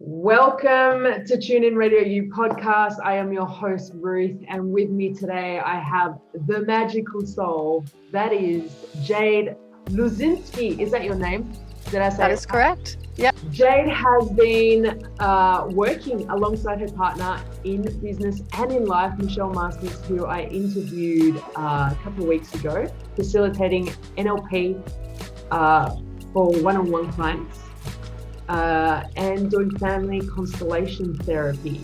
Welcome to Tune In Radio U podcast. I am your host, Ruth, and with me today I have the magical soul that is Jade Luczynski. Is that your name? Did I say that is correct? Yeah. Jade has been working alongside her partner in business and in life, Michelle Masters, who I interviewed a couple of weeks ago, facilitating NLP for one-on-one clients. And doing family constellation therapy.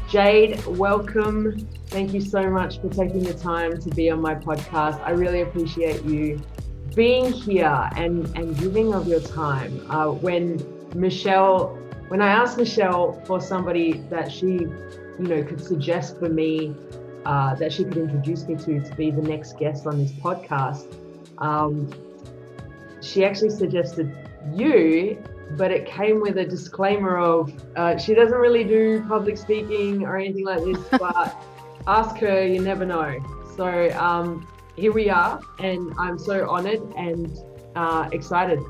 Jade, welcome. Thank you so much for taking the time to be on my podcast. I really appreciate you being here and giving of your time. When I asked Michelle for somebody that she, could suggest for me, that she could introduce me to be the next guest on this podcast, she actually suggested you. But it came with a disclaimer of she doesn't really do public speaking or anything like this, but ask her, you never know. So here we are, and I'm so honored and excited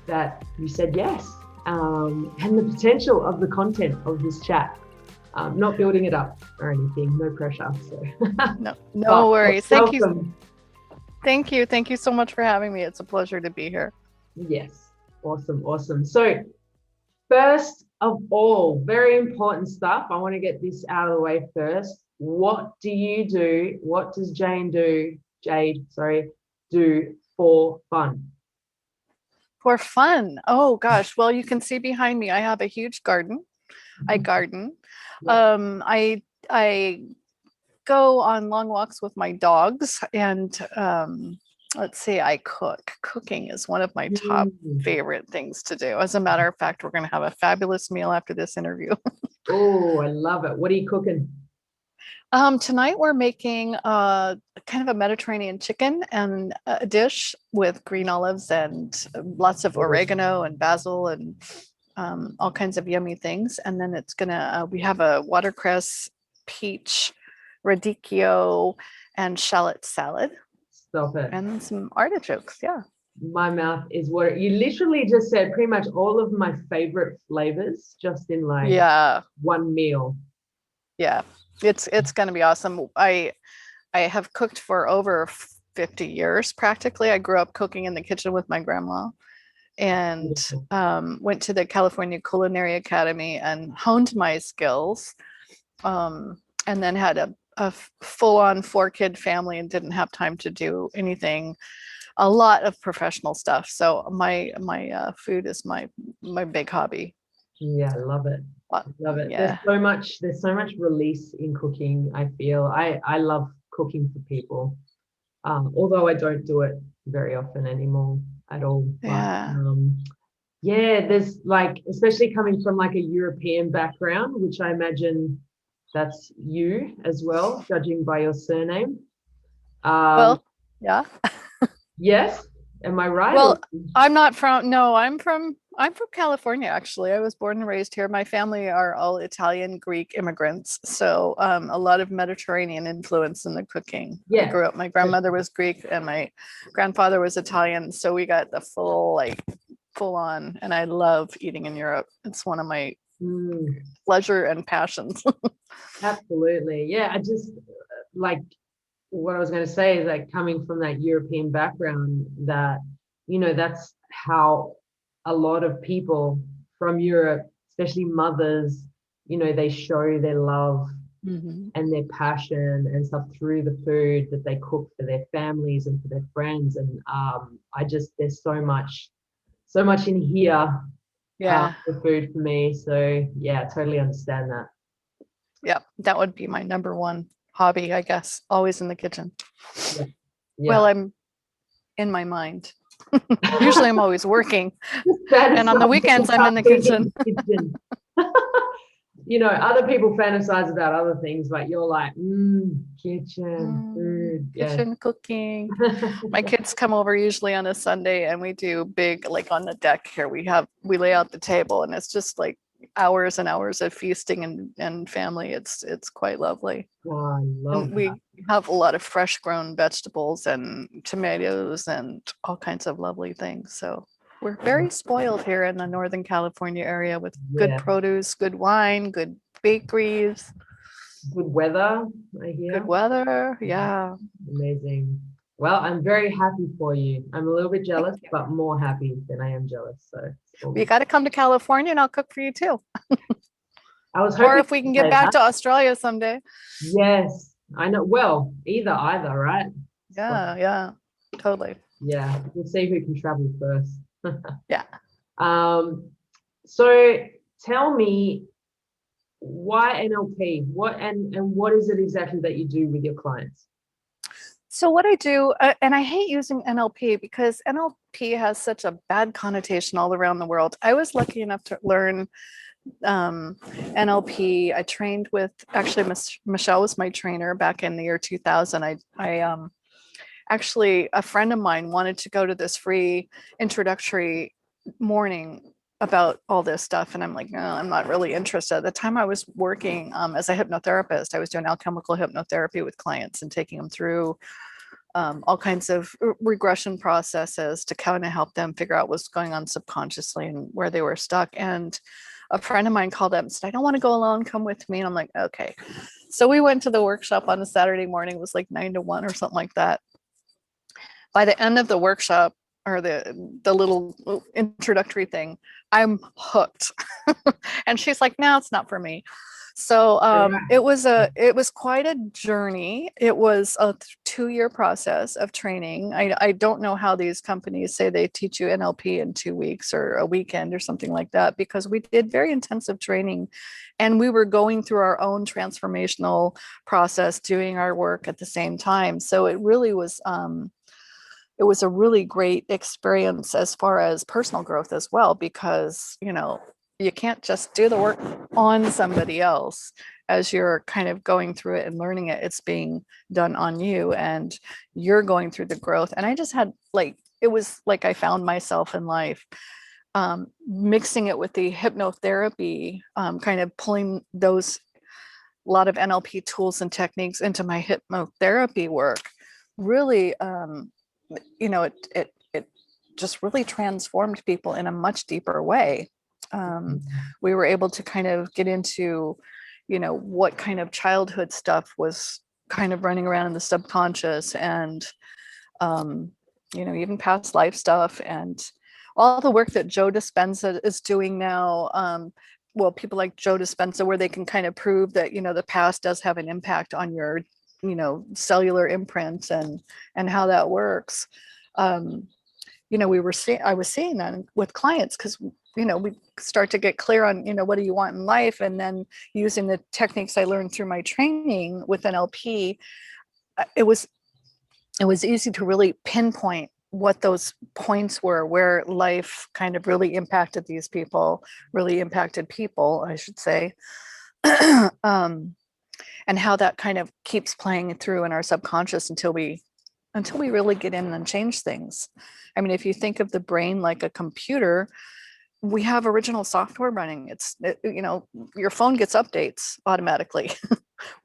that you said yes, and the potential of the content of this chat. Not building it up or anything, no pressure. So. No worries. Thank you. Thank you so much for having me. It's a pleasure to be here. Yes. Awesome. So first of all, very important stuff. I want to get this out of the way first. What do you do? What does Jade do for fun? For fun? Oh gosh. Well, you can see behind me, I have a huge garden. I garden. Yeah. I go on long walks with my dogs, and let's see, I cook. Cooking is one of my top favorite things to do. As a matter of fact, we're going to have a fabulous meal after this interview. Oh, I love it. What are you cooking? Tonight we're making kind of a Mediterranean chicken and a dish with green olives and lots of oregano and basil and all kinds of yummy things. And then it's we have a watercress, peach, radicchio, and shallot salad. Stop it. And some artichokes, yeah. My mouth is watering. You literally just said pretty much all of my favorite flavors just in one meal. Yeah, it's going to be awesome. I have cooked for over 50 years practically. I grew up cooking in the kitchen with my grandma, and went to the California Culinary Academy and honed my skills, and then had a full-on 4-kid family and didn't have time to do a lot of professional stuff. So my food is my big hobby. Yeah, I love it. Yeah. There's so much release in cooking. I feel I love cooking for people, although I don't do it very often anymore at all. Yeah. But, there's especially coming from a European background, which I imagine that's you as well, judging by your surname. Well, yeah. Yes. Am I right? Well, I'm from California, actually. I was born and raised here. My family are all Italian, Greek immigrants. So a lot of Mediterranean influence in the cooking. Yeah. I grew up, my grandmother was Greek and my grandfather was Italian. So we got the full on, and I love eating in Europe. It's one of my pleasure and passions. Absolutely. Yeah. I just what I was going to say is coming from that European background, that, that's how a lot of people from Europe, especially mothers, they show their love and their passion and stuff through the food that they cook for their families and for their friends. And there's so much in here. Yeah. For food for me. So yeah, I totally understand that. Yeah, that would be my number one hobby, I guess. Always in the kitchen. Yeah. Well, I'm in my mind. Usually I'm always working. And on the weekends I'm in the kitchen. Other people fantasize about other things, but you're like, kitchen, food. Kitchen cooking. My kids come over usually on a Sunday, and we do big, on the deck here, we lay out the table, and it's just hours and hours of feasting and family. It's quite lovely. Oh, I love that. We have a lot of fresh grown vegetables and tomatoes and all kinds of lovely things. So We're very spoiled here in the Northern California area with good Yeah. produce, good wine, good bakeries, Good weather, I hear. good weather. Yeah. Amazing. Well, I'm very happy for you. I'm a little bit Thank jealous, you. but more happy than I am jealous. So it's all You good. got to come to California and I'll cook for you too. I was Or hoping if we can to get say back that. to Australia someday. Yes, I know. Well, either, right? So, Yeah, yeah, totally. yeah, we'll see who can travel first. Yeah. Um, so tell me why NLP? And what is it exactly that you do with your clients? So what I do, and I hate using NLP because NLP has such a bad connotation all around the world. I was lucky enough to learn NLP. I trained with, actually, Michelle was my trainer back in the year 2000. I actually, a friend of mine wanted to go to this free introductory morning about all this stuff. And I'm like, no, I'm not really interested. At the time I was working as a hypnotherapist, I was doing alchemical hypnotherapy with clients and taking them through all kinds of regression processes to kind of help them figure out what's going on subconsciously and where they were stuck. And a friend of mine called up and said, I don't want to go alone, come with me. And I'm like, okay. So we went to the workshop on a Saturday morning. It was like 9 to 1 or something like that. By the end of the workshop, or the little introductory thing, I'm hooked. And she's like, no, it's not for me. So it was quite a journey. It was a 2-year process of training. I don't know how these companies say they teach you NLP in 2 weeks or a weekend or something like that, because we did very intensive training and we were going through our own transformational process, doing our work at the same time. So it was a really great experience as far as personal growth as well, because, you can't just do the work on somebody else as you're kind of going through it and learning it. It's being done on you and you're going through the growth. And I just had it was like I found myself in life, mixing it with the hypnotherapy, kind of pulling those a lot of NLP tools and techniques into my hypnotherapy work. Really, it just really transformed people in a much deeper way. We were able to kind of get into, what kind of childhood stuff was kind of running around in the subconscious, and even past life stuff, and all the work that Joe Dispenza is doing now. Well, people like Joe Dispenza, where they can kind of prove that, the past does have an impact on your, cellular imprints and how that works. I was seeing that with clients, because we start to get clear on, what do you want in life, and then using the techniques I learned through my training with NLP, it was easy to really pinpoint what those points were, where life kind of really impacted these people, really impacted people, I should say. And how that kind of keeps playing through in our subconscious until we really get in and change things. I mean, if you think of the brain like a computer, we have original software running. Your phone gets updates automatically.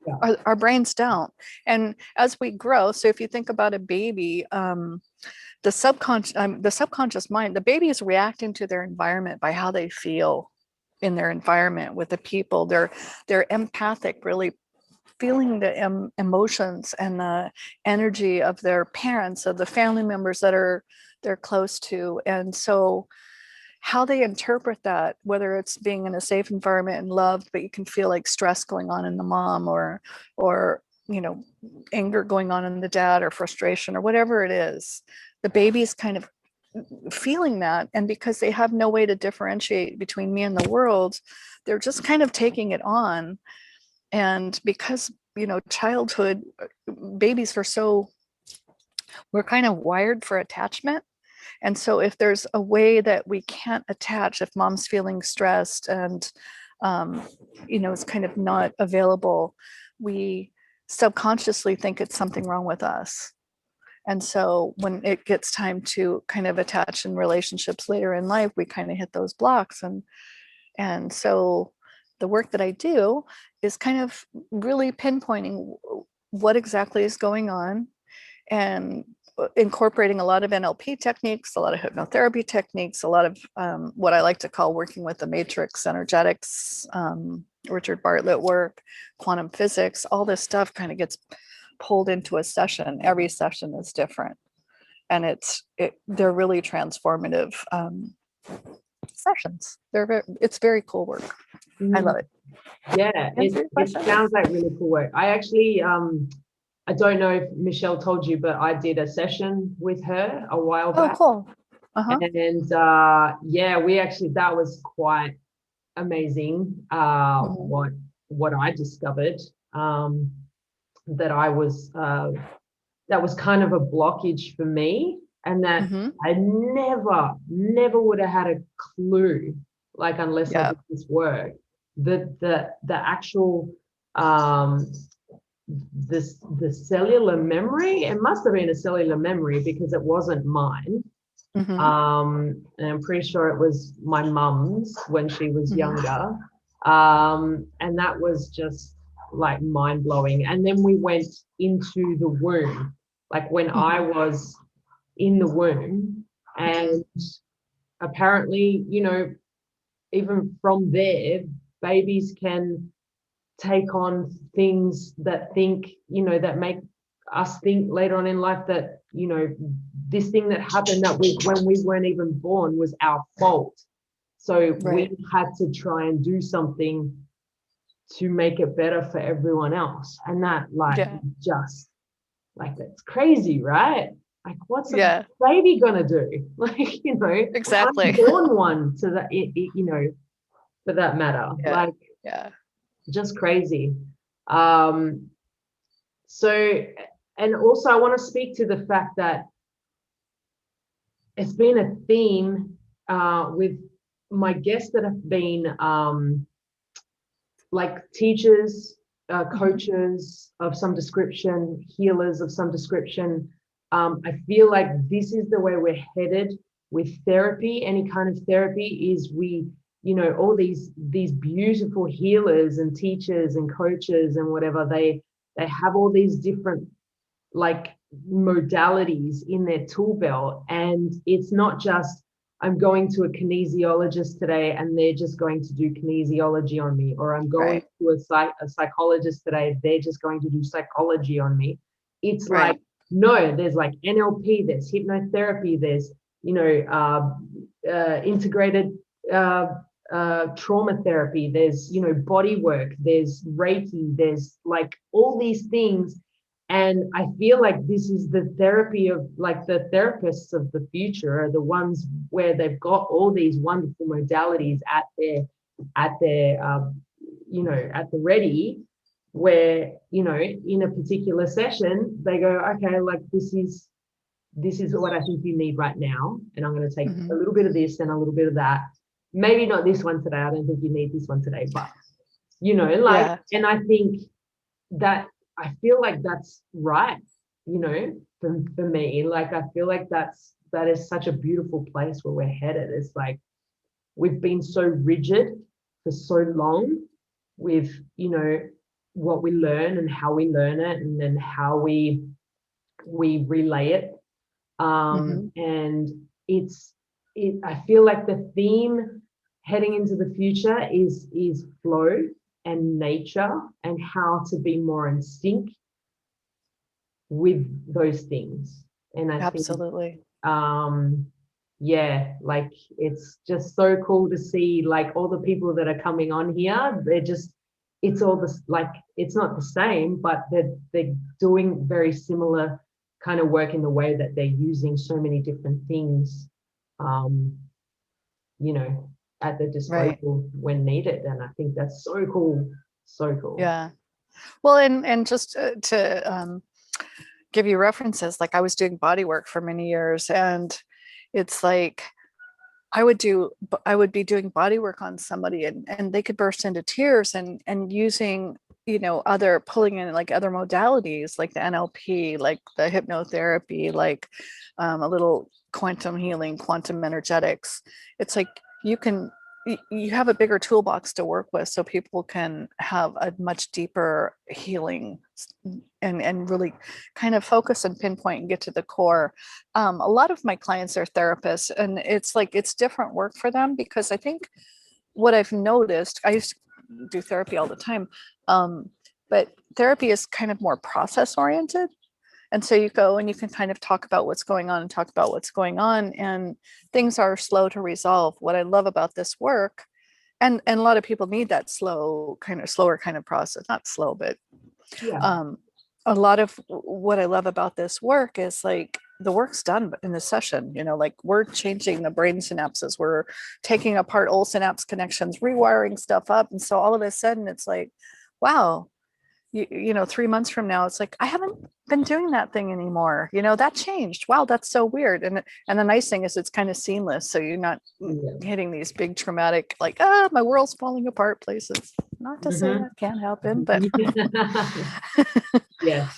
Yeah. Our brains don't. And as we grow, so if you think about a baby, the subconscious mind, the baby is reacting to their environment by how they feel in their environment with the people. They're empathic, really feeling the emotions and the energy of their parents, of the family members that they're close to. And so how they interpret that, whether it's being in a safe environment and loved, but you can feel like stress going on in the mom, or anger going on in the dad, or frustration, or whatever it is, the baby's kind of feeling that. And because they have no way to differentiate between me and the world, they're just kind of taking it on. And because, childhood babies we're kind of wired for attachment. And so if there's a way that we can't attach, if mom's feeling stressed and, it's kind of not available, we subconsciously think it's something wrong with us. And so when it gets time to kind of attach in relationships later in life, we kind of hit those blocks. And so the work that I do is kind of really pinpointing what exactly is going on, and incorporating a lot of NLP techniques, a lot of hypnotherapy techniques, a lot of what I like to call working with the matrix energetics, Richard Bartlett work, quantum physics, all this stuff kind of gets pulled into a session. Every session is different. And they're really transformative sessions. It's very cool work. I love it. Yeah, it sounds like really cool work. I actually, I don't know if Michelle told you, but I did a session with her a while back. Oh, cool. Uh-huh. And yeah, that was quite amazing. What I discovered, that was kind of a blockage for me, and that I never would have had a clue, like, unless I did this work, that the actual the cellular memory, it must have been a cellular memory because it wasn't mine. And I'm pretty sure it was my mum's when she was younger. And that was just like mind-blowing. And then we went into the womb, like when I was in the womb, and apparently, you know, even from there, babies can take on things that that make us think later on in life that, you know, this thing that happened when we weren't even born was our fault. So we had to try and do something to make it better for everyone else. And that, just like, that's crazy, right? Like, what's a baby gonna do? Like, you know, exactly. Unborn one, to that, you know, for that matter. Just crazy. So, and also I want to speak to the fact that it's been a theme with my guests that have been like teachers, coaches of some description, healers of some description. I feel like this is the way we're headed with therapy. Any kind of therapy is you know, all these beautiful healers and teachers and coaches and whatever, they have all these different like modalities in their tool belt. And it's not just, I'm going to a kinesiologist today and they're just going to do kinesiology on me, or I'm going to a psychologist today, they're just going to do psychology on me. It's like, no, there's like NLP, there's hypnotherapy, there's, you know, integrated trauma therapy, there's, you know, body work, there's Reiki, there's like all these things. And I feel like this is the therapy of, like, the therapists of the future are the ones where they've got all these wonderful modalities at their you know, at the ready, where, you know, in a particular session they go, okay, like, this is what I think you need right now, and I'm going to take a little bit of this and a little bit of that. Maybe not this one today, I don't think you need this one today, but, you know, like, and I think that, I feel like that's right, you know, for me. Like, I feel like that is such a beautiful place where we're headed. It's like, we've been so rigid for so long with, you know, what we learn and how we learn it, and then how we relay it. And I feel like the theme heading into the future is flow and nature, and how to be more in sync with those things. And I think, yeah, like, it's just so cool to see, like, all the people that are coming on here. They're just, it's all this, like, it's not the same, but they're doing very similar kind of work in the way that they're using so many different things, you know, at the disposal when needed. And I think that's so cool. So cool. Yeah. Well, and just to give you references, like, I was doing body work for many years, and it's like I would be doing body work on somebody, and they could burst into tears, and using, you know, pulling in like other modalities, like the NLP, like the hypnotherapy, like a little quantum healing, quantum energetics. It's like, you can you have a bigger toolbox to work with, so people can have a much deeper healing and really kind of focus and pinpoint and get to the core. A lot of my clients are therapists, and it's like it's different work for them, because I think what I've noticed, I used to do therapy all the time, but therapy is kind of more process oriented. And so you go and you can kind of talk about what's going on and talk about what's going on, and things are slow to resolve. What I love about this work, and a lot of people need that slower kind of process, not slow, but Yeah. a lot of what I love about this work is like the work's done in the session, like we're changing the brain synapses, we're taking apart old synapse connections, rewiring stuff up. And so all of a sudden it's like, wow, 3 months from now, it's like, I haven't been doing that thing anymore. That changed. Wow, that's so weird. And the nice thing is it's kind of seamless. So you're not hitting these big traumatic, like, my world's falling apart places. Not to say that can't happen, but yes.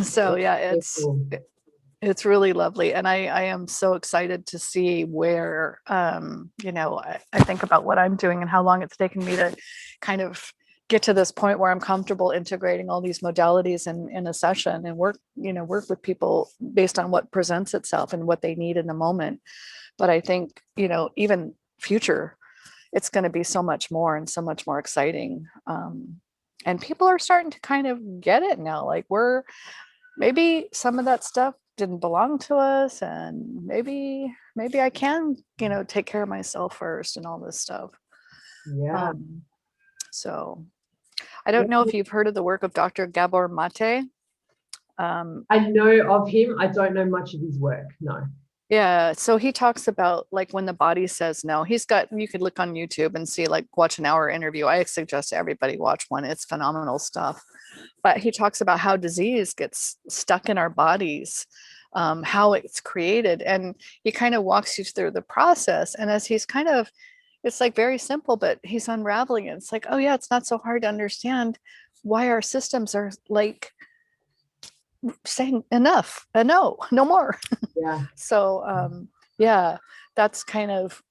So yeah, cool. it's really lovely. And I am so excited to see where, I think about what I'm doing and how long it's taken me to kind of get to this point where I'm comfortable integrating all these modalities in a session and work with people based on what presents itself and what they need in the moment. But I think, even future, it's going to be so much more and so much more exciting. And people are starting to kind of get it now. Like maybe some of that stuff didn't belong to us, and maybe I can, take care of myself first and all this stuff. Yeah. So I don't know if you've heard of the work of Dr. Gabor Mate. I know of him. I don't know much of his work. No. Yeah. So he talks about like when the body says no. You could look on YouTube and see, like, watch an hour interview. I suggest everybody watch one. It's phenomenal stuff. But he talks about how disease gets stuck in our bodies, how it's created. And he kind of walks you through the process. And as it's like very simple, but he's unraveling it. It's like, oh yeah, it's not so hard to understand why our systems are like saying enough, no more. Yeah. So yeah, that's kind of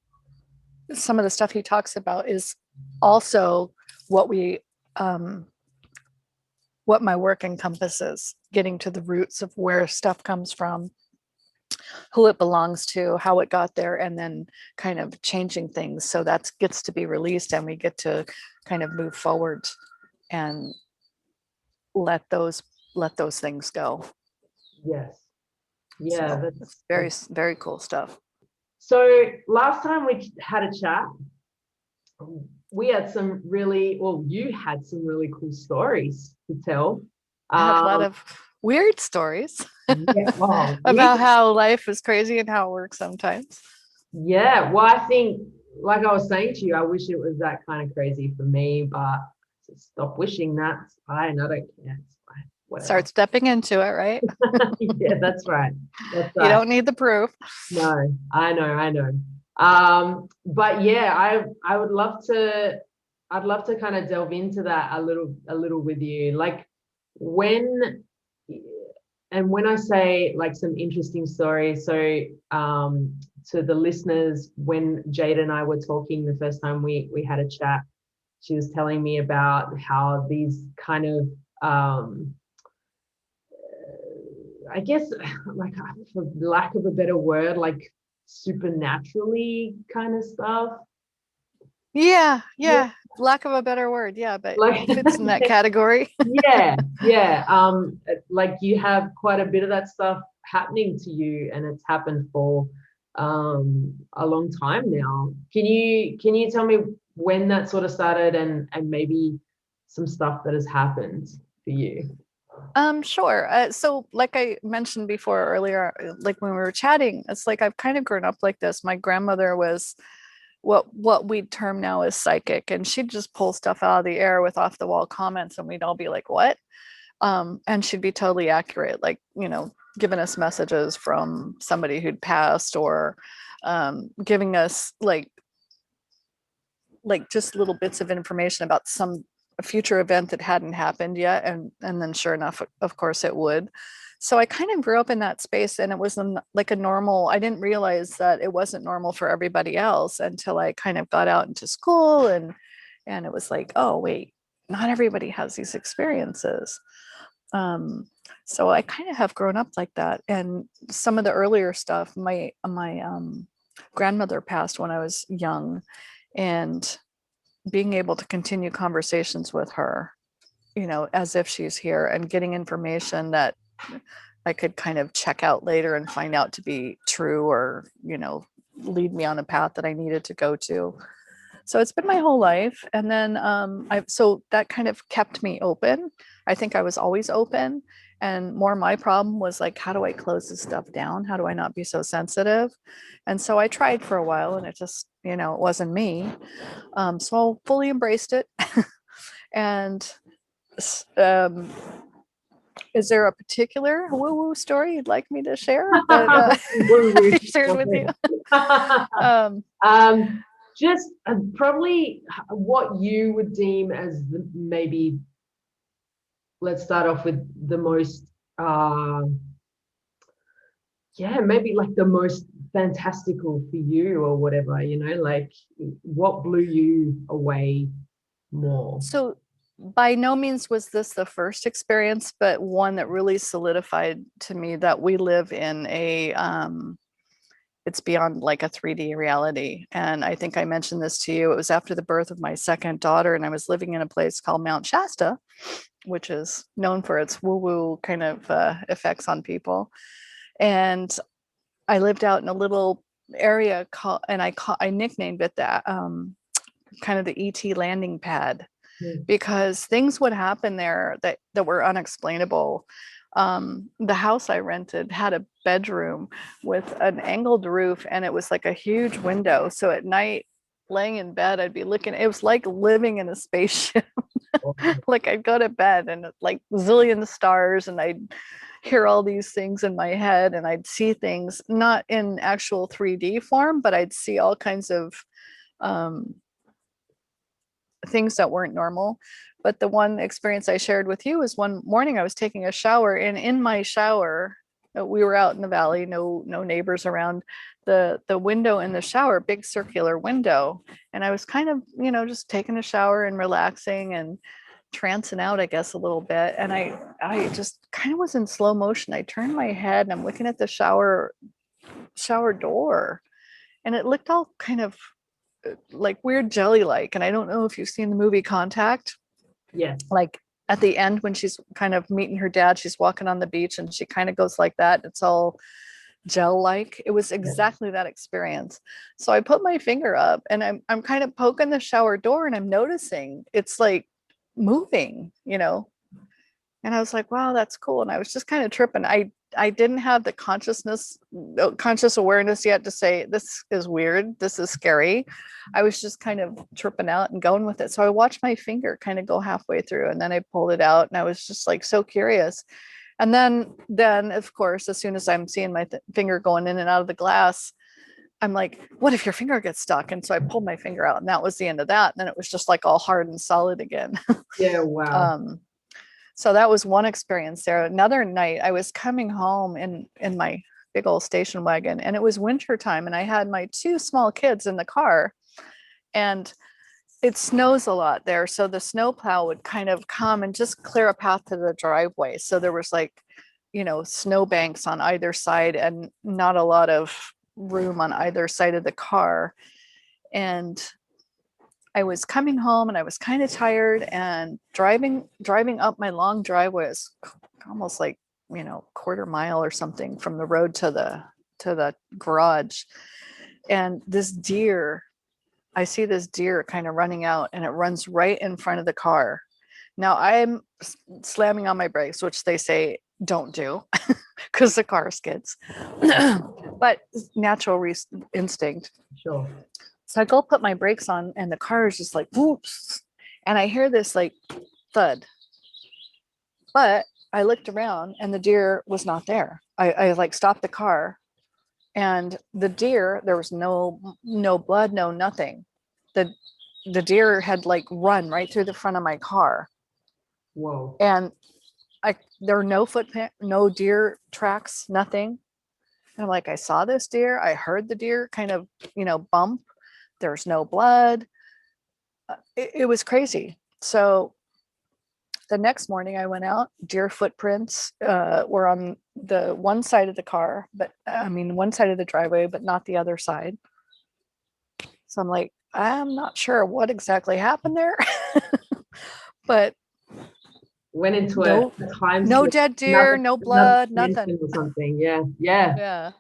some of the stuff he talks about is also what what my work encompasses, getting to the roots of where stuff comes from, who it belongs to, how it got there, and then kind of changing things so that gets to be released and we get to kind of move forward and let those things go. Yes. Yeah. So it's very, very cool stuff. So last time we had a chat, we had you had some really cool stories to tell. I have a lot of weird stories Well, about how life is crazy and how it works sometimes. Yeah. Well, I think, like I was saying to you, I wish it was that kind of crazy for me, but stop wishing that. It's fine. I don't care. It's fine. Whatever. Start stepping into it, right? Yeah, that's right. You don't need the proof. No, I know. But yeah, I would love to. I'd love to kind of delve into that a little with you. Like when I say like some interesting stories, so to the listeners, when Jade and I were talking the first time we had a chat, she was telling me about how these kind of I guess, like, for lack of a better word, like supernaturally kind of stuff. Yeah. Lack of a better word. Yeah, but Like, it fits in that category. yeah. Like you have quite a bit of that stuff happening to you, and it's happened for a long time now. Can you tell me when that sort of started, and maybe some stuff that has happened for you? Sure. So like I mentioned before earlier, like when we were chatting, it's like I've kind of grown up like this. My grandmother was what we'd term now as psychic, and she'd just pull stuff out of the air with off the wall comments, and we'd all be like, what? And she'd be totally accurate, like, giving us messages from somebody who'd passed, or giving us like just little bits of information about some a future event that hadn't happened yet. And then sure enough, of course it would. So I kind of grew up in that space, and it was like a normal, I didn't realize that it wasn't normal for everybody else until I kind of got out into school, and it was like, oh, wait, not everybody has these experiences. So I kind of have grown up like that. And some of the earlier stuff, my grandmother passed when I was young, and being able to continue conversations with her, as if she's here, and getting information that I could kind of check out later and find out to be true, or, lead me on a path that I needed to go to. So it's been my whole life. And then so that kind of kept me open. I think I was always open. And more my problem was like, how do I close this stuff down? How do I not be so sensitive? And so I tried for a while, and it just, it wasn't me. So I fully embraced it. And is there a particular woo-woo story you'd like me to share that I shared with you? Just probably what you would deem as maybe, let's start off with the most, maybe like the most fantastical for you, or whatever, like what blew you away more? So by no means was this the first experience, but one that really solidified to me that we live in it's beyond like a 3D reality. And I think I mentioned this to you. It was after the birth of my second daughter, and I was living in a place called Mount Shasta, which is known for its woo-woo kind of effects on people. And I lived out in a little area called, and I nicknamed it that, kind of the ET landing pad, because things would happen there that were unexplainable. The house I rented had a bedroom with an angled roof, and it was like a huge window. So at night, laying in bed, I'd be looking, it was like living in a spaceship. Like I'd go to bed and like zillion stars, and I'd hear all these things in my head, and I'd see things not in actual 3D form, but I'd see all kinds of things that weren't normal. But the one experience I shared with you was one morning I was taking a shower, and in my shower, we were out in the valley, no neighbors around. The window in the shower, big circular window, and I was kind of, just taking a shower and relaxing and trancing out, I guess, a little bit. And I just kind of was in slow motion. I turned my head, and I'm looking at the shower door, and it looked all kind of like weird jelly like. And I don't know if you've seen the movie Contact. Yeah. Like at the end when she's kind of meeting her dad, she's walking on the beach and she kind of goes like that. It's all gel like. It was exactly that experience. So I put my finger up, and I'm kind of poking the shower door, and I'm noticing it's like moving, And I was like, wow, that's cool. And I was just kind of tripping. I didn't have the conscious awareness yet to say, this is weird, this is scary. I was just kind of tripping out and going with it. So I watched my finger kind of go halfway through, and then I pulled it out, and I was just like so curious. And then of course, as soon as I'm seeing my finger going in and out of the glass, I'm like, what if your finger gets stuck? And so I pulled my finger out, and that was the end of that. And then it was just like all hard and solid again. Yeah, wow. So that was one experience there. Another night, I was coming home in my big old station wagon, and it was winter time, and I had my two small kids in the car, and it snows a lot there. So the snowplow would kind of come and just clear a path to the driveway. So there was like, snow banks on either side, and not a lot of room on either side of the car. And I was coming home, and I was kind of tired, and driving up my long driveway is almost like, quarter mile or something from the road to the garage. And I see this deer kind of running out, and it runs right in front of the car. Now I'm slamming on my brakes, which they say don't do because the car skids, but natural instinct. Sure. So I go put my brakes on, and the car is just like, whoops. And I hear this like thud. But I looked around, and the deer was not there. I like stopped the car, and the deer, there was no blood, no nothing. the deer had like run right through the front of my car. Whoa. And there were no footprint, no deer tracks, nothing. And I'm like, I saw this deer. I heard the deer kind of, bump. There's no blood. It was crazy. So the next morning I went out, deer footprints were on the one side of the car, but one side of the driveway, but not the other side. So I'm like, I'm not sure what exactly happened there, but Went into no, a time no slip. dead deer, no blood, nothing. Or something. Yeah. Yeah.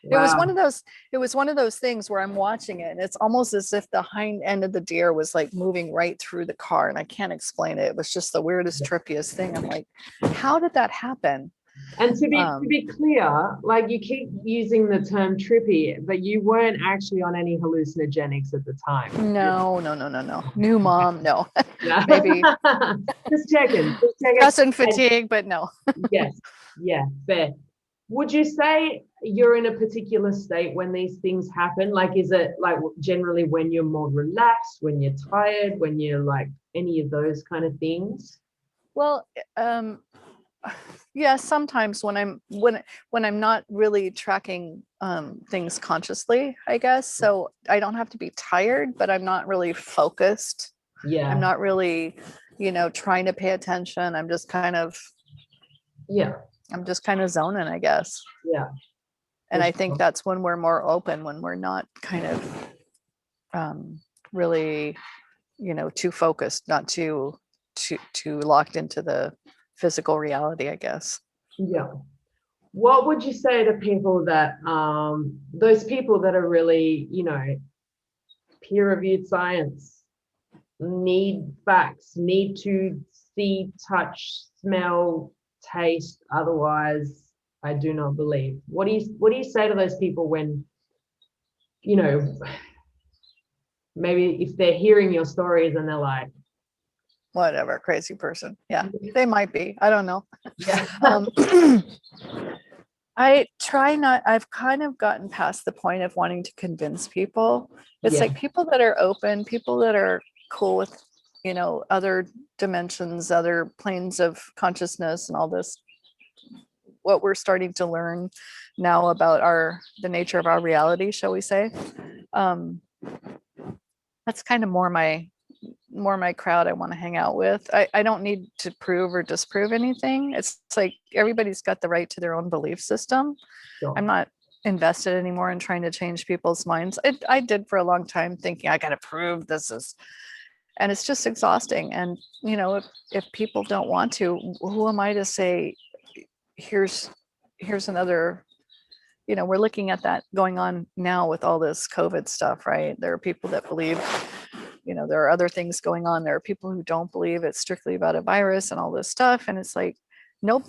It was Wow. one of those things where I'm watching it and it's almost as if the hind end of the deer was like moving right through the car, and I can't explain it. It was just the weirdest, trippiest thing. I'm like, how did that happen? And to be clear, like, you keep using the term trippy, but you weren't actually on any hallucinogenics at the time. No. New mom, no. Yeah. Maybe Just checking. stress and fatigue, but no. Yes. Yeah, fair. Would you say you're in a particular state when these things happen? Like, is it like generally when you're more relaxed, when you're tired, when you're like any of those kind of things? Well, yeah, sometimes when I'm not really tracking things consciously, I guess. So I don't have to be tired, but I'm not really focused. Yeah. I'm not really, trying to pay attention. I'm just kind of zoning, I guess. Yeah. And I think that's when we're more open, when we're not kind of really, too focused, not too locked into the physical reality, I guess. Yeah. What would you say to people that those people that are really, peer-reviewed science, need facts, need to see, touch, smell, taste, otherwise I do not believe? What do you say to those people when, maybe if they're hearing your stories and they're like, whatever, crazy person? Yeah, they might be, I don't know. yeah. I try not, I've kind of gotten past the point of wanting to convince people. It's like people that are open, people that are cool with, other dimensions, other planes of consciousness and all this, what we're starting to learn now about the nature of our reality, shall we say. That's kind of more my crowd I want to hang out with. I don't need to prove or disprove anything. It's like everybody's got the right to their own belief system. Sure. I'm not invested anymore in trying to change people's minds. I did for a long time, thinking I got to prove this is, and it's just exhausting. And if people don't want to, who am I to say, here's another, we're looking at that going on now with all this COVID stuff, right? There are people that believe, there are other things going on. There are people who don't believe it's strictly about a virus and all this stuff. And it's like, no,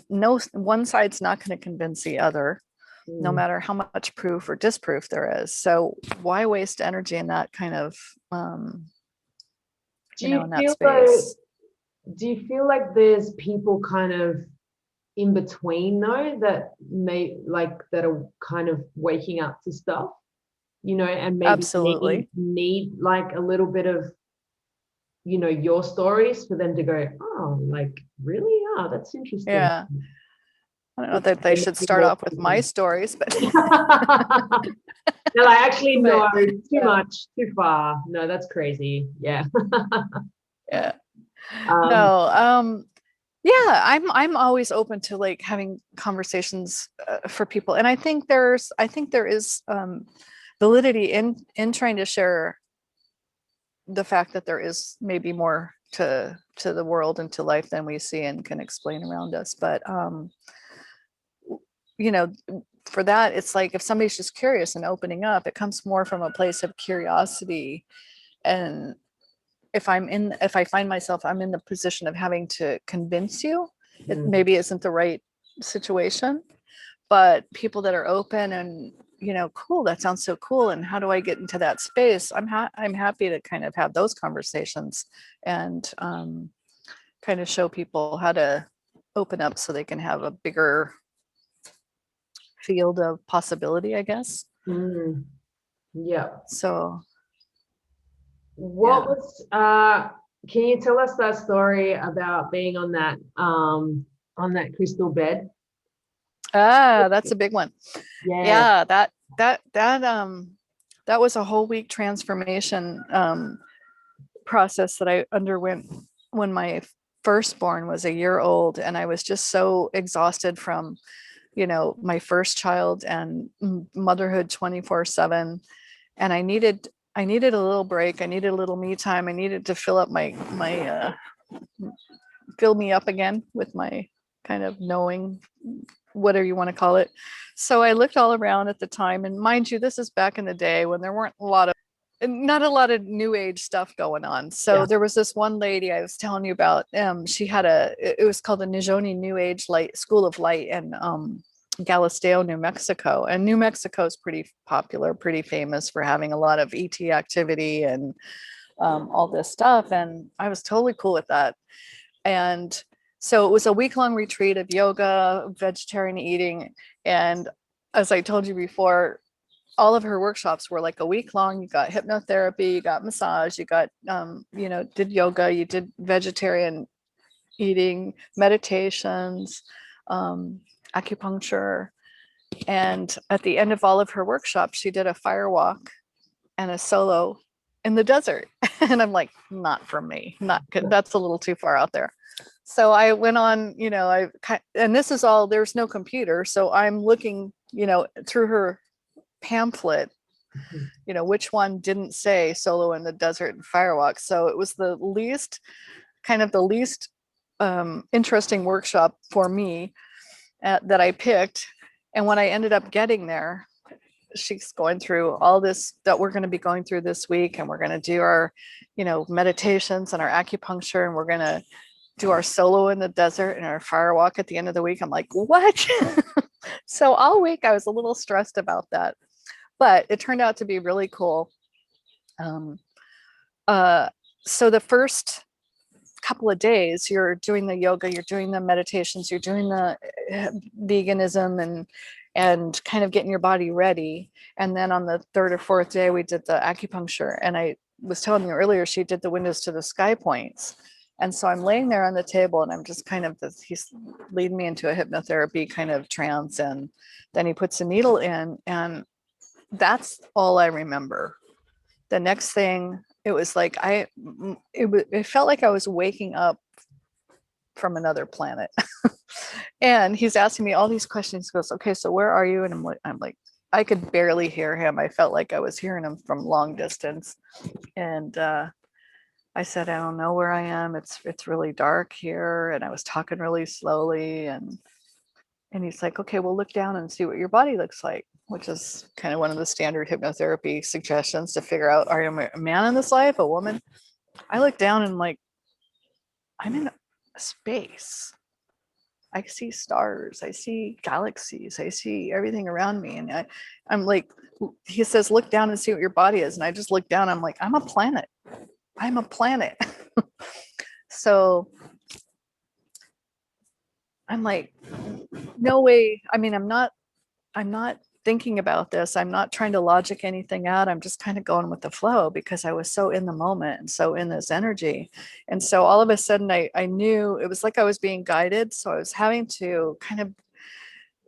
one side's not going to convince the other, no matter how much proof or disproof there is. So why waste energy in that kind of, in that space? Do you feel like there's people kind of in between though that that are kind of waking up to stuff, and maybe absolutely need like a little bit of, your stories for them to go, oh, like, really? Oh, that's interesting. Yeah. I don't know that they should start off with my stories, but no, I actually know too much, too far. No, that's crazy. Yeah. Yeah. No. Yeah, I'm always open to like having conversations for people, and I think there is validity in trying to share the fact that there is maybe more to the world and to life than we see and can explain around us. But for that, it's like if somebody's just curious and opening up, it comes more from a place of curiosity. And if I find myself, I'm in the position of having to convince you, it maybe isn't the right situation. But people that are open and, cool, that sounds so cool, and how do I get into that space? I'm happy to kind of have those conversations and kind of show people how to open up so they can have a bigger field of possibility, I guess. Yeah. So What was can you tell us that story about being on that crystal bed? That's a big one. Yeah. Yeah, that was a whole week transformation process that I underwent when my firstborn was a year old, and I was just so exhausted from, my first child and motherhood 24/7, and I needed a little break. I needed a little me time. I needed to fill me up again with my kind of knowing, whatever you want to call it. So I looked all around at the time, and mind you, this is back in the day when there weren't not a lot of new age stuff going on. So Yeah. there was this one lady I was telling you about. She had it was called the Nijoni New Age Light School of Light in Galisteo, New Mexico. And New Mexico is pretty popular, pretty famous for having a lot of ET activity and all this stuff. And I was totally cool with that. And so it was a week-long retreat of yoga, vegetarian eating. And as I told you before, all of her workshops were like a week long. You got hypnotherapy, you got massage, you got, did yoga, you did vegetarian eating, meditations, acupuncture. And at the end of all of her workshops, she did a fire walk and a solo in the desert. And I'm like, not for me, not good. That's a little too far out there. So I went on, and this is all, there's no computer. So I'm looking, through her pamphlet, which one didn't say solo in the desert and firewalk. So it was the least interesting workshop for me that I picked. And when I ended up getting there, she's going through all this that we're going to be going through this week, and we're going to do our meditations and our acupuncture, and we're going to do our solo in the desert and our fire walk at the end of the week. I'm like, what? So all week I was a little stressed about that, but it turned out to be really cool. So the first couple of days you're doing the yoga, you're doing the meditations, you're doing the veganism and kind of getting your body ready. And then on the third or fourth day, we did the acupuncture. And I was telling you earlier, she did the windows to the sky points. And so I'm laying there on the table, and I'm just he's leading me into a hypnotherapy kind of trance. And then he puts a needle in, and that's all I remember. The next thing, it was like it felt like I was waking up from another planet. And he's asking me all these questions. He goes, okay, so where are you? And I'm like, I could barely hear him. I felt like I was hearing him from long distance. And I said, I don't know where I am. It's really dark here. And I was talking really slowly. And he's like, okay, well, look down and see what your body looks like, which is kind of one of the standard hypnotherapy suggestions to figure out, are you a man in this life, a woman? I look down and like, I'm in space. I see stars, I see galaxies, I see everything around me. And I'm like, he says, look down and see what your body is. And I just look down, I'm like, I'm a planet. I'm a planet. So I'm like, no way. I mean, I'm not thinking about this. I'm not trying to logic anything out. I'm just kind of going with the flow because I was so in the moment and so in this energy. And so all of a sudden I knew it was like I was being guided. So I was having to kind of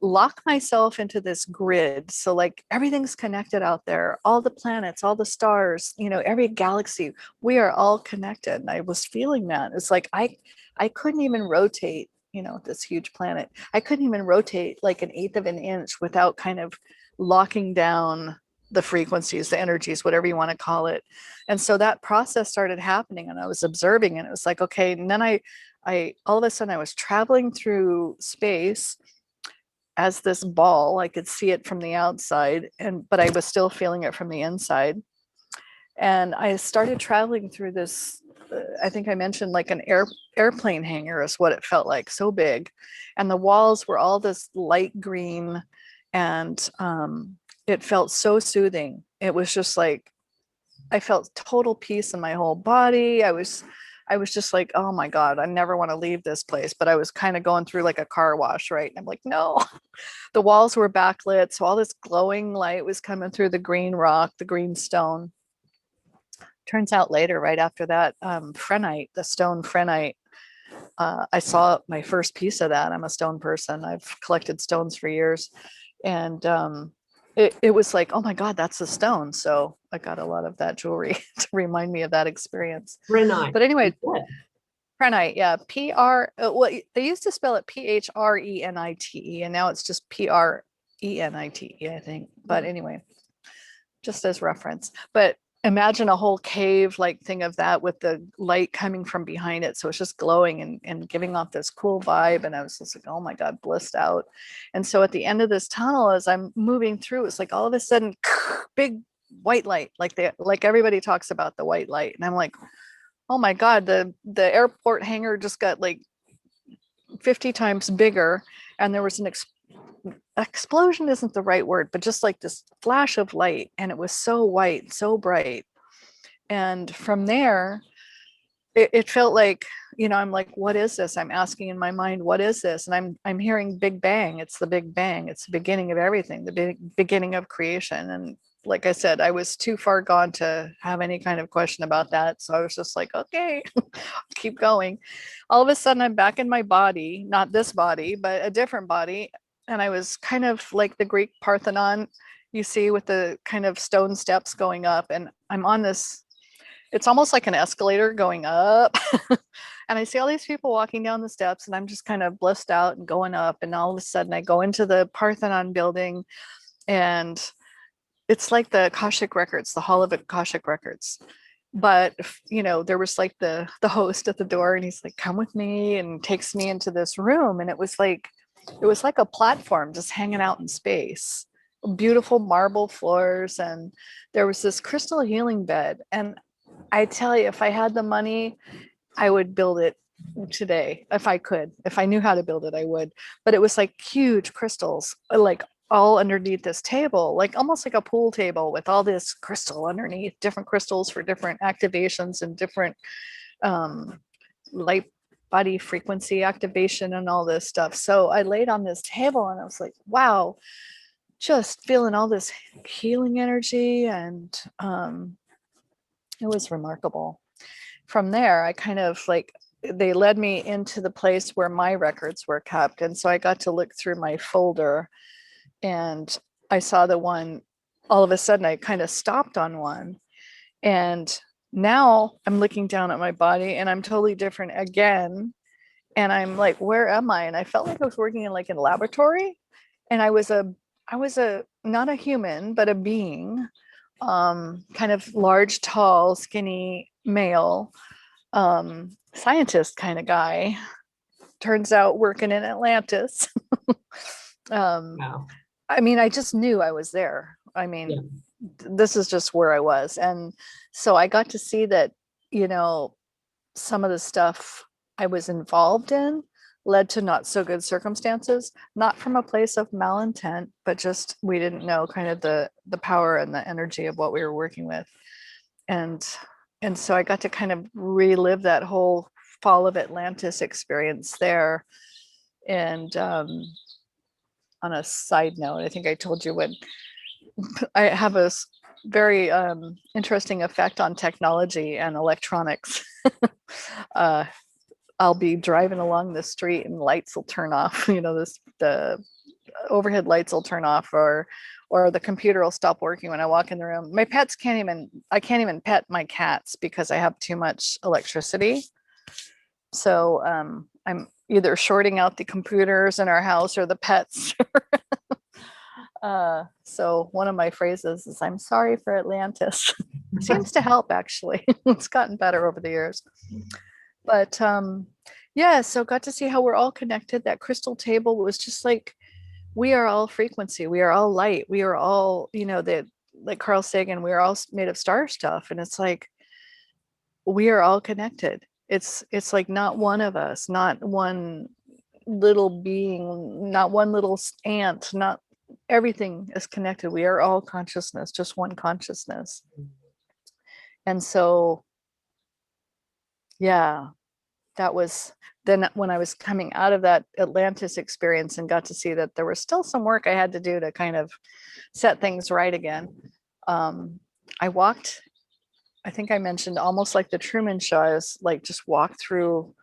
lock myself into this grid. So like everything's connected out there, all the planets, all the stars, every galaxy, we are all connected. And I was feeling that. It's like I couldn't even rotate this huge planet. I couldn't even rotate like an eighth of an inch without kind of locking down the frequencies, the energies, whatever you want to call it. And so that process started happening, and I was observing, and it was like, okay. And then I all of a sudden I was traveling through space as this ball. I could see it from the outside, but I was still feeling it from the inside. And I started traveling through this, I think I mentioned like an airplane hangar is what it felt like, so big. And the walls were all this light green, and it felt so soothing. It was just like, I felt total peace in my whole body. I was just like, oh my God, I never want to leave this place. But I was kind of going through like a car wash, right? And I'm like, no. The walls were backlit. So all this glowing light was coming through the green rock, the green stone. turns out later, right after that, phrenite, the stone phrenite, I saw my first piece of that. I'm a stone person. I've collected stones for years. And it was like, oh my God, that's a stone. So I got a lot of that jewelry to remind me of that experience. Renite. But anyway, Yeah. phrenite, yeah, well, they used to spell it Phrenite, and now it's just Prenite, I think. But anyway, just as reference. But imagine a whole cave like thing of that with the light coming from behind it. So it's just glowing and giving off this cool vibe. And I was just like, oh my God, blissed out. And so at the end of this tunnel, as I'm moving through, it's like all of a sudden, big white light, like everybody talks about the white light. And I'm like, oh my God, the airport hangar just got like 50 times bigger. And there was an explosion isn't the right word, but just like this flash of light. And it was so white, so bright. And from there, it felt like, I'm like, what is this? I'm asking in my mind, what is this? And I'm hearing Big Bang. It's the Big Bang. It's the beginning of everything, the beginning of creation. And like I said, I was too far gone to have any kind of question about that. So I was just like, okay, keep going. All of a sudden, I'm back in my body, not this body, but a different body. And I was kind of like the Greek Parthenon, you see, with the kind of stone steps going up. And I'm on this, it's almost like an escalator going up. And I see all these people walking down the steps, and I'm just kind of blissed out and going up. And all of a sudden, I go into the Parthenon building, and it's like the Akashic Records, the Hall of Akashic Records. But there was like the host at the door, and he's like, come with me, and takes me into this room. And it was like a platform just hanging out in space, beautiful marble floors. And there was this crystal healing bed. And I tell you, if I had the money, I would build it today. If I knew how to build it, I would. But it was like huge crystals, like all underneath this table, like almost like a pool table with all this crystal underneath, different crystals for different activations and different light body frequency activation and all this stuff. So I laid on this table, and I was like, wow, just feeling all this healing energy. And it was remarkable. From there, I kind of like, they led me into the place where my records were kept. And so I got to look through my folder, and I saw the one. All of a sudden, I kind of stopped on one. And now I'm looking down at my body, and I'm totally different again. And I'm like, where am I? And I felt like I was working in like a laboratory. And I was not a human, but a being, kind of large, tall, skinny male, scientist kind of guy. Turns out working in Atlantis. Wow. I mean, I just knew I was there. I mean, Yeah. this is just where I was. And so I got to see that, some of the stuff I was involved in led to not so good circumstances, not from a place of malintent, but just we didn't know kind of the power and the energy of what we were working with. And so I got to kind of relive that whole fall of Atlantis experience there. And on a side note, I think I told you when I have a very interesting effect on technology and electronics. I'll be driving along the street and lights will turn off, the overhead lights will turn off, or the computer will stop working when I walk in the room. My pets I can't even pet my cats because I have too much electricity. So I'm either shorting out the computers in our house or the pets. So one of my phrases is, I'm sorry for Atlantis. Seems to help, actually. It's gotten better over the years. But yeah, so got to see how we're all connected. That crystal table was just like, we are all frequency. We are all light. We are all, like Carl Sagan, we are all made of star stuff. And it's like, we are all connected. It's like not one of us, not one little being, not one little ant, not everything is connected. We are all consciousness, just one consciousness. And so, yeah, that was then when I was coming out of that Atlantis experience and got to see that there was still some work I had to do to kind of set things right again. I walked I think I mentioned almost like the Truman Show. I was like just walked through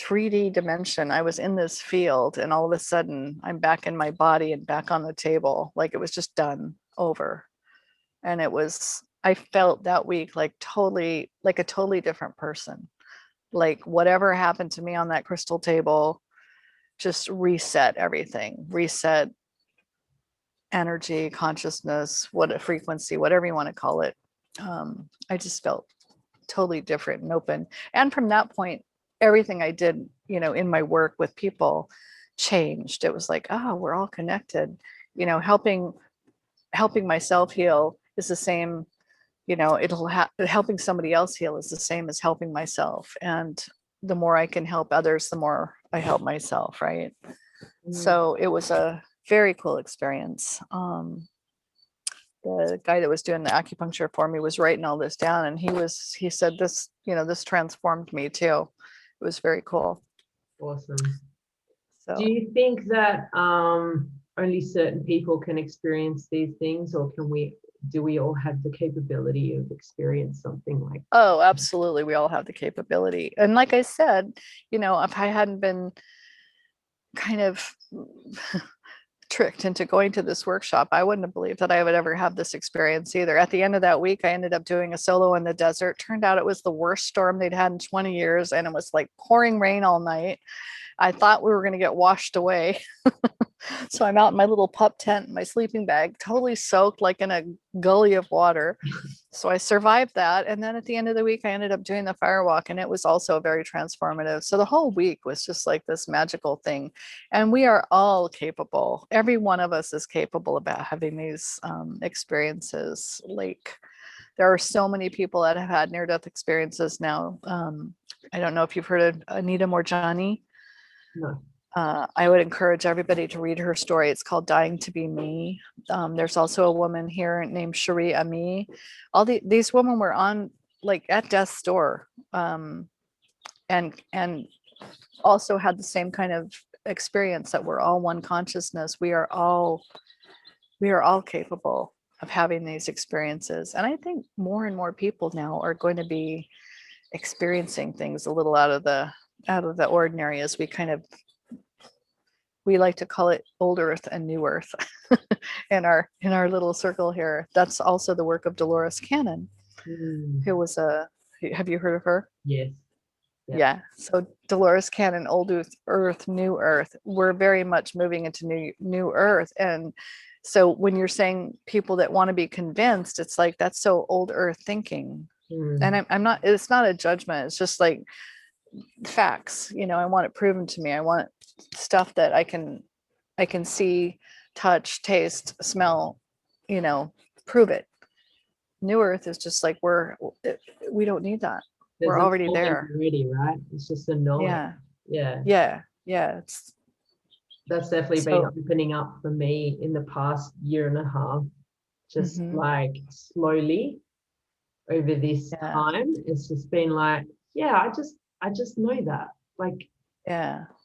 3D dimension. I was in this field and all of a sudden I'm back in my body and back on the table. Like it was just done over. And it was, I felt that week like totally, like a totally different person. Like whatever happened to me on that crystal table just reset everything, reset energy, consciousness, what a frequency, whatever you want to call it. I just felt totally different and open. And from that point, everything I did, you know, in my work with people changed. It was like, oh, we're all connected. You know, helping myself heal is the same, you know, helping somebody else heal is the same as helping myself. And the more I can help others, the more I help myself, right? So it was a very cool experience. The guy that was doing the acupuncture for me was writing all this down, and he said this, you know, this transformed me too. It was very cool. Awesome. So Do you think that only certain people can experience these things, or do we all have the capability of experience something like that? oh, absolutely, we all have the capability. And like I said, you know, if I hadn't been kind of tricked into going to this workshop, I wouldn't have believed that I would ever have this experience either. At the end of that week, I ended up doing a solo in the desert. Turned out it was the worst storm they'd had in 20 years, and it was like pouring rain all night. I thought we were going to get washed away. So I'm out in my little pup tent, my sleeping bag, totally soaked like in a gully of water. So I survived that. And then at the end of the week, I ended up doing the fire walk, and it was also very transformative. So the whole week was just like this magical thing. And we are all capable. Every one of us is capable about having these experiences. Like there are so many people that have had near-death experiences now. I don't know if you've heard of Anita Morjani. No. I would encourage everybody to read her story. It's called Dying to Be Me. There's also a woman here named Cherie Ami. These women were on like at death's door, and also had the same kind of experience that we're all one consciousness. We are all capable of having these experiences. And I think more and more people now are going to be experiencing things a little out of the ordinary, as we like to call it old earth and new earth in our little circle here. That's also the work of Dolores Cannon, who was have you heard of her? Yes. Yeah. So Dolores Cannon, old earth, new earth. We're very much moving into new earth. And so when you're saying people that want to be convinced, it's like that's so old earth thinking. And I'm not, it's not a judgment. It's just like facts. You know, I want it proven to me. I want stuff that I can see, touch, taste, smell, you know, prove it. New earth is just like we don't need that. There's We're already there. already, right? It's just a knowing. Yeah. That's definitely been opening up for me in the past year and a half. Just like slowly over this time, it's just been like, I just know that. Like,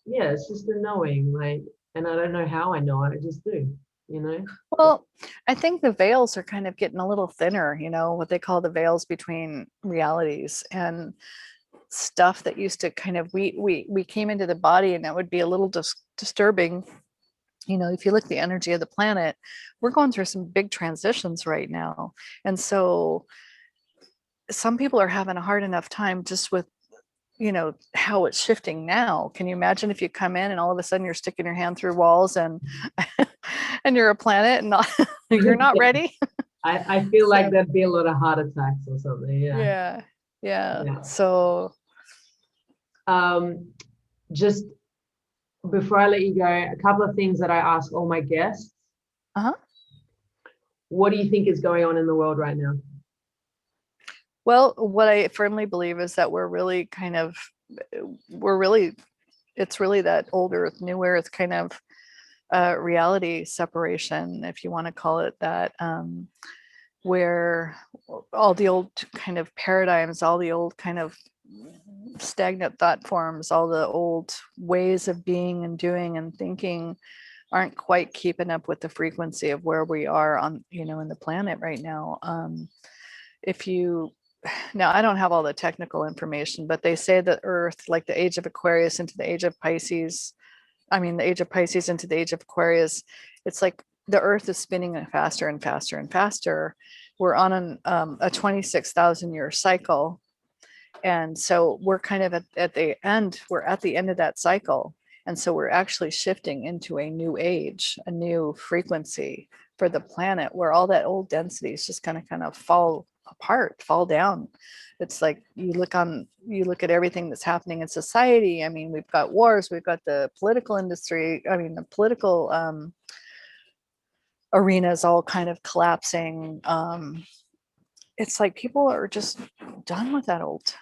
it's just a knowing, like, and I don't know how I know it, I just do, you know. Well, I think the veils are kind of getting a little thinner, you know, what they call the veils between realities, and stuff that used to kind of we came into the body and that would be a little disturbing. You know, if you look at the energy of the planet, we're going through some big transitions right now. And so some people are having a hard enough time just with, you know, how it's shifting now. Can you imagine if you come in and all of a sudden you're sticking your hand through walls and and you're a planet and not you're not ready? I feel like there'd be a lot of heart attacks or something. Yeah. So just before I let you go, a couple of things that I ask all my guests. What do you think is going on in the world right now? Well, what I firmly believe is that it's really that old earth, new earth kind of reality separation, if you want to call it that, where all the old kind of paradigms, all the old kind of stagnant thought forms, all the old ways of being and doing and thinking aren't quite keeping up with the frequency of where we are on, you know, in the planet right now. If you now I don't have all the technical information, but they say that Earth, like the age of Aquarius into the age of Pisces, the age of Pisces into the age of Aquarius, it's like the Earth is spinning faster and faster and faster. We're on a 26,000 year cycle. And so we're kind of at the end, we're at the end of that cycle. And so we're actually shifting into a new age, a new frequency for the planet, where all that old density is just kind of fall apart, fall down. It's like you look at everything that's happening in society. I mean, we've got wars, we've got the political industry, the political arena is all kind of collapsing. It's like people are just done with that old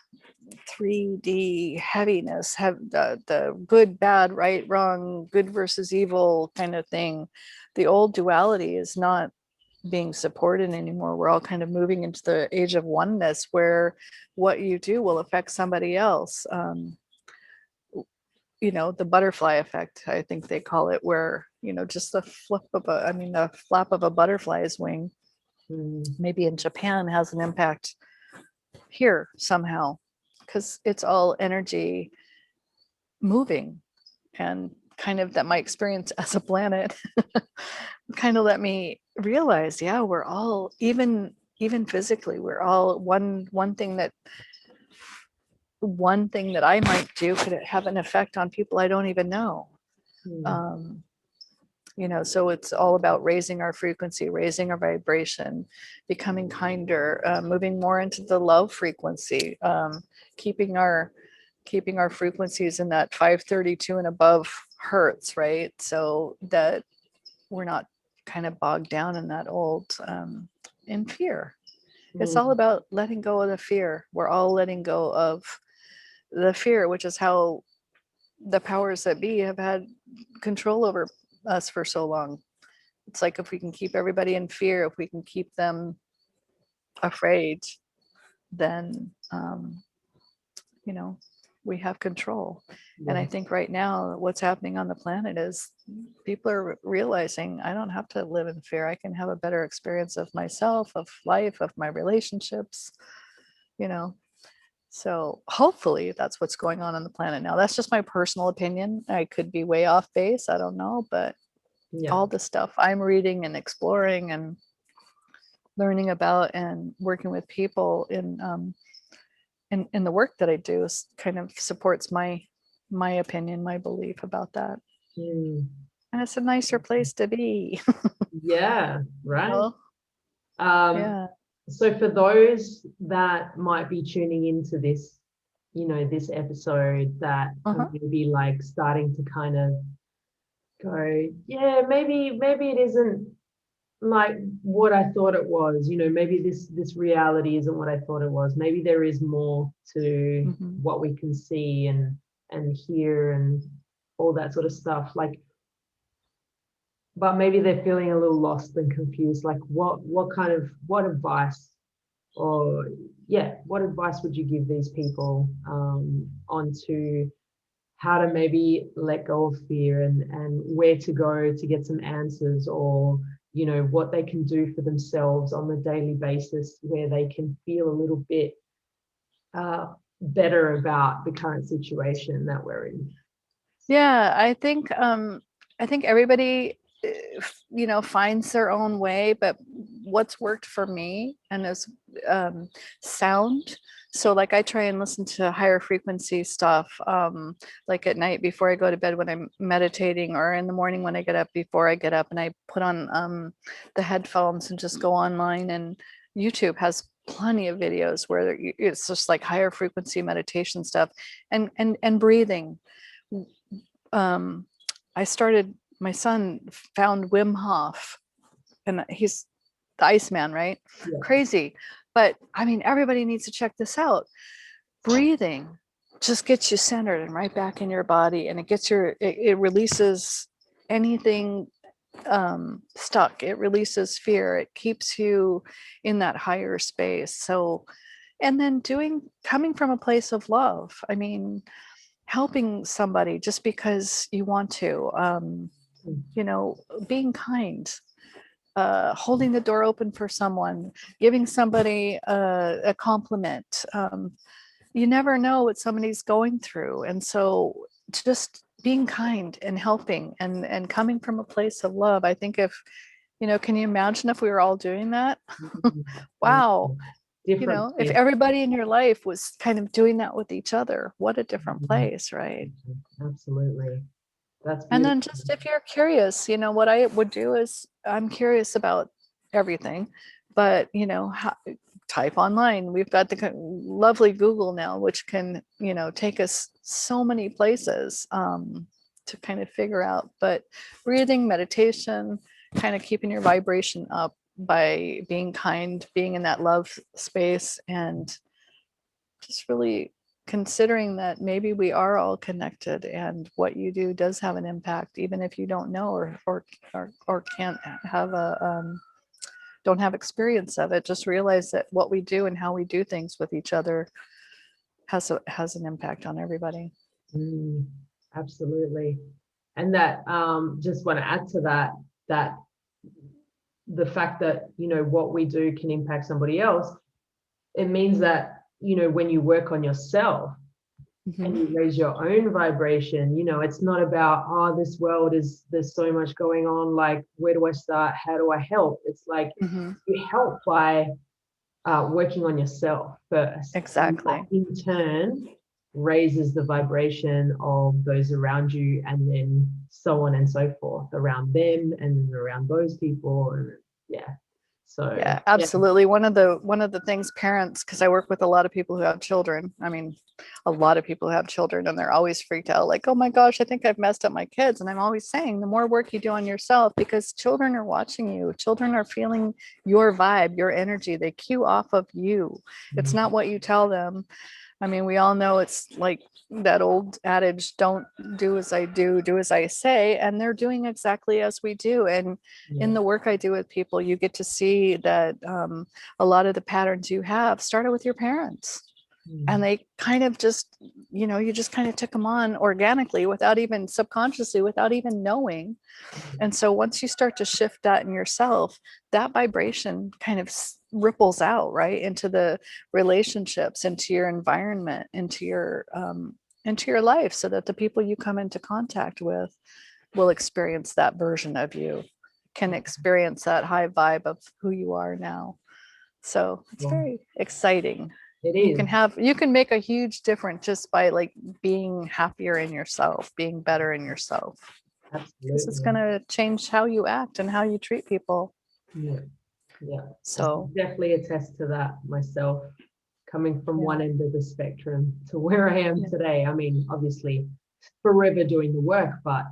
3D heaviness, have the good, bad, right, wrong, good versus evil kind of thing. The old duality is not being supported anymore. We're all kind of moving into the age of oneness, where what you do will affect somebody else. The butterfly effect, I think they call it, where just the the flap of a butterfly's wing, maybe in Japan, has an impact here somehow, because it's all energy moving. And kind of that my experience as a planet kind of let me realize, yeah, we're all, even physically, we're all one thing that I might do could have an effect on people I don't even know. So it's all about raising our frequency, raising our vibration, becoming kinder, moving more into the love frequency, keeping our frequencies in that 532 and above hertz, right? So that we're not kind of bogged down in that old in fear. It's all about letting go of the fear. We're all letting go of the fear, which is how the powers that be have had control over us for so long. It's like, if we can keep everybody in fear, if we can keep them afraid, then we have control. And I think right now what's happening on the planet is people are realizing, I don't have to live in fear. I can have a better experience of myself, of life, of my relationships. So hopefully that's what's going on the planet now. That's just my personal opinion. I could be way off base, I don't know, but all the stuff I'm reading and exploring and learning about and working with people in the work that I do kind of supports my opinion, my belief about that. And it's a nicer place to be. Yeah, right. Yeah. So for those that might be tuning into this, this episode, that are maybe like starting to kind of go, yeah, maybe it isn't like what I thought it was, maybe this reality isn't what I thought it was. Maybe there is more to what we can see and hear and all that sort of stuff. Like, but maybe they're feeling a little lost and confused. Like, what advice, or what advice would you give these people onto how to maybe let go of fear and where to go to get some answers, or what they can do for themselves on a daily basis, where they can feel a little bit better about the current situation that we're in? Yeah, I think everybody finds their own way, but what's worked for me and is sound. So like, I try and listen to higher frequency stuff, like at night before I go to bed when I'm meditating, or in the morning when I get up, before I get up, and I put on the headphones and just go online. And YouTube has plenty of videos where it's just like higher frequency meditation stuff, and breathing. My son found Wim Hof, and he's the Iceman, right? Yeah. Crazy. But everybody needs to check this out. Breathing just gets you centered and right back in your body, and it releases anything stuck. It releases fear. It keeps you in that higher space. So, and then coming from a place of love. Helping somebody just because you want to, being kind, holding the door open for someone, giving somebody a compliment. You never know what somebody's going through. And so just being kind and helping and coming from a place of love. I think if, can you imagine if we were all doing that? Wow. Different. If everybody in your life was kind of doing that with each other, what a different place, right? Absolutely. That's beautiful. And then just if you're curious, what I would do is I'm curious about everything, but type online. We've got the lovely Google now, which can, take us so many places to kind of figure out. But breathing, meditation, kind of keeping your vibration up by being kind, being in that love space, and just really considering that maybe we are all connected, and what you do does have an impact, even if you don't know or can't have don't have experience of it. Just realize that what we do and how we do things with each other has an impact on everybody. Absolutely. And that just want to add to that the fact that what we do can impact somebody else. It means that when you work on yourself and you raise your own vibration, it's not about, this world there's so much going on, like, where do I start, how do I help? It's like you help by working on yourself first. Exactly. In turn raises the vibration of those around you, and then so on and so forth around them and around those people. And so yeah, absolutely. One of the things parents, because I work with a lot of people who have children. I mean, a lot of people who have children, and they're always freaked out, like, oh my gosh, I think I've messed up my kids. And I'm always saying, the more work you do on yourself, because children are watching you, children are feeling your vibe, your energy, they cue off of you. It's not what you tell them. I mean, we all know it's like that old adage, don't do as I do, do as I say. And they're doing exactly as we do. And in the work I do with people, you get to see that a lot of the patterns you have started with your parents. And they kind of just, you just kind of took them on organically, without even subconsciously, without even knowing. And so once you start to shift that in yourself, that vibration kind of ripples out right into the relationships, into your environment, into your life, so that the people you come into contact with will experience that version of you, can experience that high vibe of who you are now. So it's very exciting. It is. You can make a huge difference just by like being happier in yourself, being better in yourself. Absolutely. This is going to change how you act and how you treat people. So definitely attest to that myself, coming from one end of the spectrum to where I am today. I mean, obviously forever doing the work, but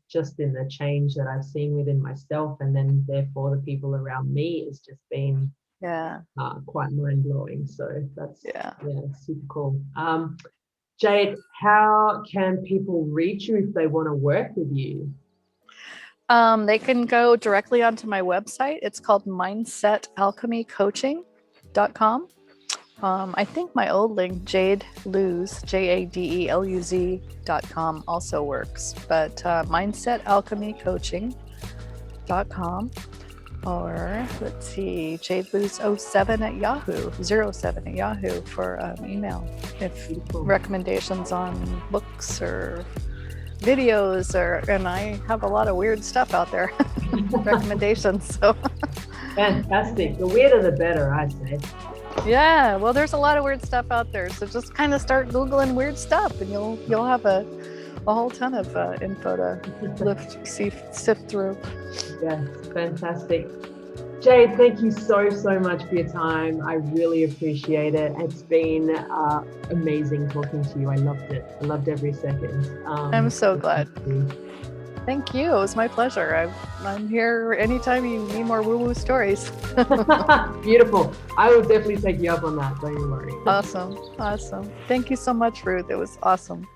just in the change that I've seen within myself, and then therefore the people around me, has just been quite mind-blowing. So that's super cool. Jade, how can people reach you if they want to work with you? They can go directly onto my website. It's called mindsetalchemycoaching.com. I think my old link, Jade Luz, JADELUZ.com, also works, but mindsetalchemycoaching.com. Or let's see, Jade Luz 07 at Yahoo, 07 at Yahoo for email. If recommendations on books or videos, and I have a lot of weird stuff out there, recommendations. So fantastic. The weirder the better, I say. Yeah, well, there's a lot of weird stuff out there. So just kind of start Googling weird stuff, and you'll have a whole ton of info to sift through. Yes, fantastic. Jade, thank you so much for your time. I really appreciate it. It's been amazing talking to you. I loved it. I loved every second. I'm so glad. Thank you. It was my pleasure. I'm here anytime you need more woo-woo stories. Beautiful. I will definitely take you up on that. Don't you worry. Awesome. Thank you so much, Ruth. It was awesome.